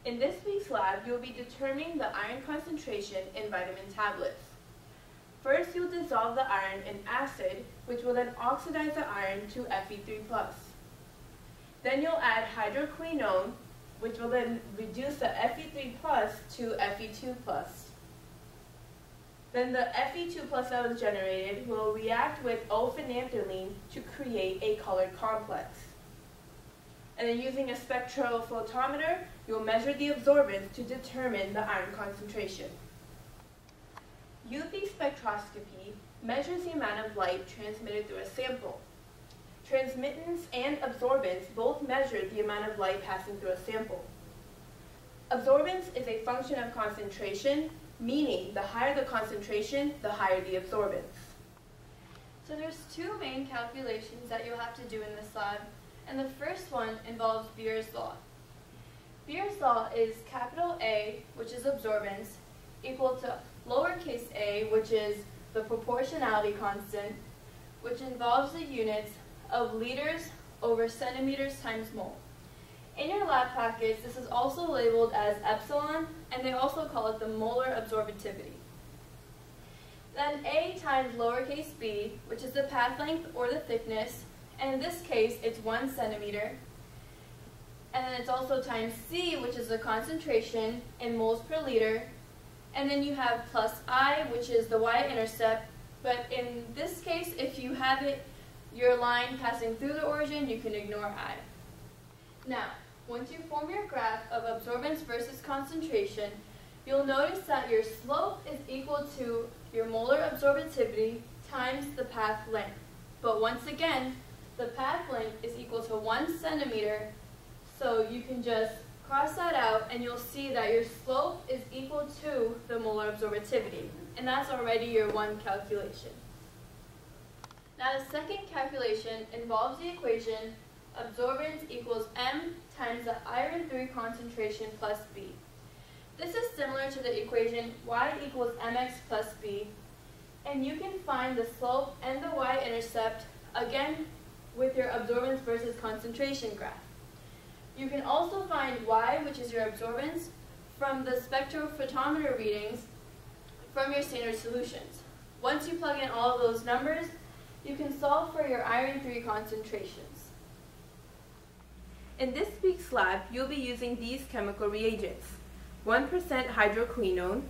In this week's lab, you'll be determining the iron concentration in vitamin tablets. First, you'll dissolve the iron in acid, which will then oxidize the iron to Fe3+. Then you'll add hydroquinone, which will then reduce the Fe3+ to Fe2+. Then the Fe2+ that was generated will react with O-phenanthroline to create a colored complex. And then using a spectrophotometer, you'll measure the absorbance to determine the iron concentration. UV spectroscopy measures the amount of light transmitted through a sample. Transmittance and absorbance both measure the amount of light passing through a sample. Absorbance is a function of concentration, meaning the higher the concentration, the higher the absorbance. So there's two main calculations that you'll have to do in this lab, and the first one involves Beer's law. Beer's law is capital A, which is absorbance, equal to lowercase a, which is the proportionality constant, which involves the units of liters over centimeters times mole. In your lab packets, this is also labeled as epsilon, and they also call it the molar absorptivity. Then A times lowercase b, which is the path length or the thickness, and in this case, it's 1 centimeter. And then it's also times C, which is the concentration in moles per liter. And then you have plus I, which is the y-intercept. But in this case, if you have your line passing through the origin, you can ignore I. Now, once you form your graph of absorbance versus concentration, you'll notice that your slope is equal to your molar absorptivity times the path length. But once again, the path length is equal to 1 centimeter, so you can just cross that out and you'll see that your slope is equal to the molar absorptivity. And that's already your one calculation. Now the second calculation involves the equation absorbance equals M times the iron 3 concentration plus B. This is similar to the equation y equals mx plus b, and you can find the slope and the y-intercept again with your absorbance versus concentration graph. You can also find y, which is your absorbance, from the spectrophotometer readings from your standard solutions. Once you plug in all of those numbers, you can solve for your iron 3 concentrations. In this week's lab, you'll be using these chemical reagents: 1% hydroquinone,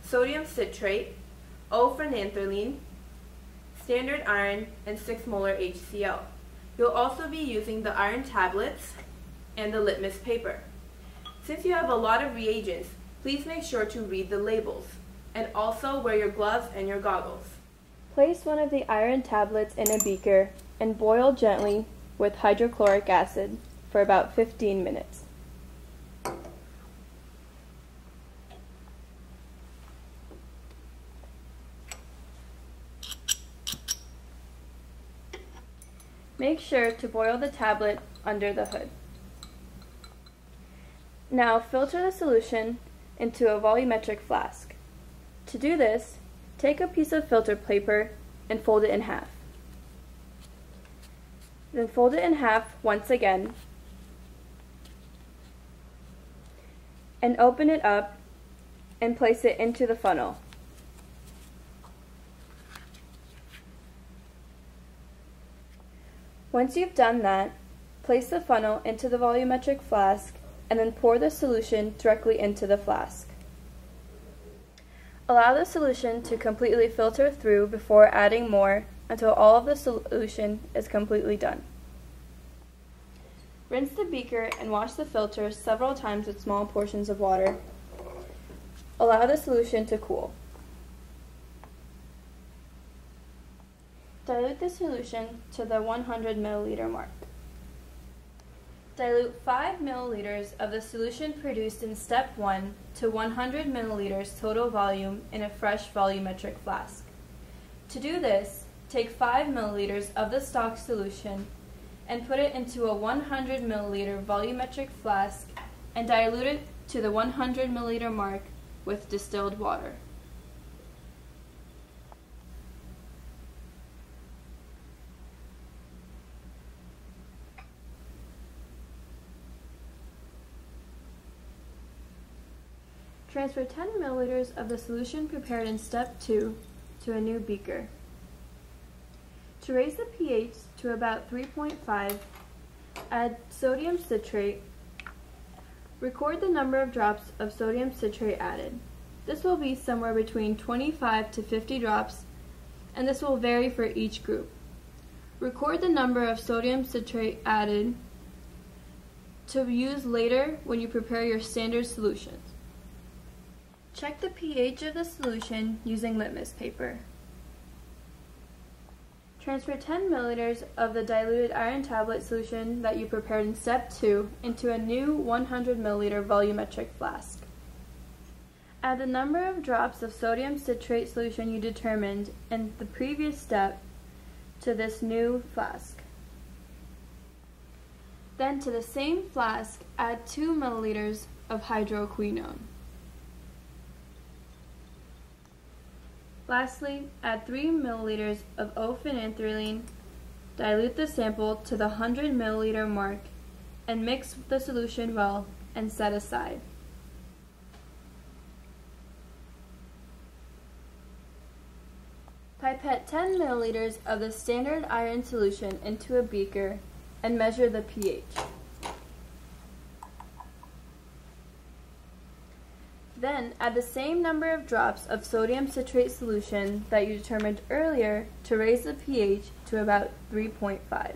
sodium citrate, O-phenanthroline, standard iron, and 6 molar HCl. You'll also be using the iron tablets and the litmus paper. Since you have a lot of reagents, please make sure to read the labels, and also wear your gloves and your goggles. Place one of the iron tablets in a beaker and boil gently with hydrochloric acid for about 15 minutes. Make sure to boil the tablet under the hood. Now filter the solution into a volumetric flask. To do this, take a piece of filter paper and fold it in half. Then fold it in half once again and open it up and place it into the funnel. Once you've done that, place the funnel into the volumetric flask and then pour the solution directly into the flask. Allow the solution to completely filter through before adding more until all of the solution is completely done. Rinse the beaker and wash the filter several times with small portions of water. Allow the solution to cool. Dilute the solution to the 100 milliliter mark. Dilute 5 milliliters of the solution produced in step 1 to 100 milliliters total volume in a fresh volumetric flask. To do this, take 5 milliliters of the stock solution and put it into a 100 milliliter volumetric flask and dilute it to the 100 milliliter mark with distilled water. Transfer 10 milliliters of the solution prepared in step 2 to a new beaker. To raise the pH to about 3.5, add sodium citrate. Record the number of drops of sodium citrate added. This will be somewhere between 25 to 50 drops, and this will vary for each group. Record the number of sodium citrate added to use later when you prepare your standard solutions. Check the pH of the solution using litmus paper. Transfer 10 milliliters of the diluted iron tablet solution that you prepared in step 2 into a new 100 milliliter volumetric flask. Add the number of drops of sodium citrate solution you determined in the previous step to this new flask. Then to the same flask, add 2 milliliters of hydroquinone. Lastly, add 3 milliliters of O-phenanthroline, dilute the sample to the 100 milliliter mark, and mix the solution well and set aside. Pipette 10 milliliters of the standard iron solution into a beaker and measure the pH. Then add the same number of drops of sodium citrate solution that you determined earlier to raise the pH to about 3.5.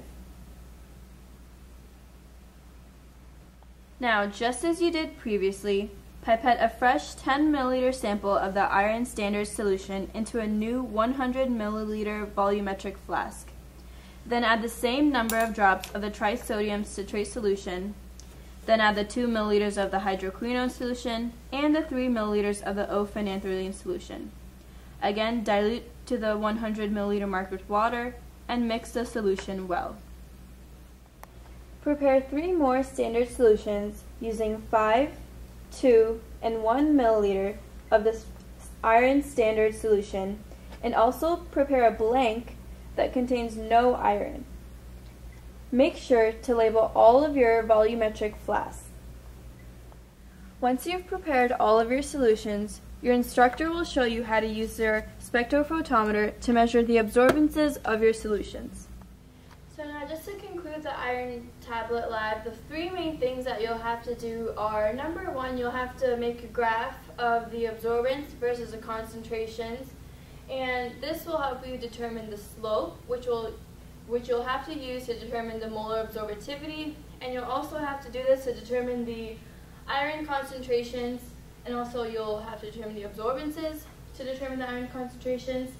Now, just as you did previously, pipette a fresh 10 milliliter sample of the iron standard solution into a new 100 milliliter volumetric flask. Then add the same number of drops of the trisodium citrate solution. Then add the 2 milliliters of the hydroquinone solution and the 3 milliliters of the O-phenanthroline solution. Again, dilute to the 100 milliliter mark with water and mix the solution well. Prepare 3 more standard solutions using 5, 2, and 1 milliliter of this iron standard solution, and also prepare a blank that contains no iron. Make sure to label all of your volumetric flasks. Once you've prepared all of your solutions, your instructor will show you how to use their spectrophotometer to measure the absorbances of your solutions. So now, just to conclude the iron tablet lab, the 3 main things that you'll have to do are, number 1, you'll have to make a graph of the absorbance versus the concentrations, and this will help you determine the slope, which you'll have to use to determine the molar absorbativity, and you'll also have to do this to determine the iron concentrations, and also you'll have to determine the absorbances to determine the iron concentrations.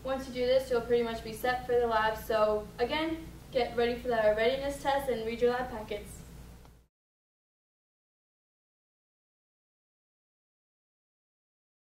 Once you do this, you'll pretty much be set for the lab. So again, get ready for that readiness test and read your lab packets.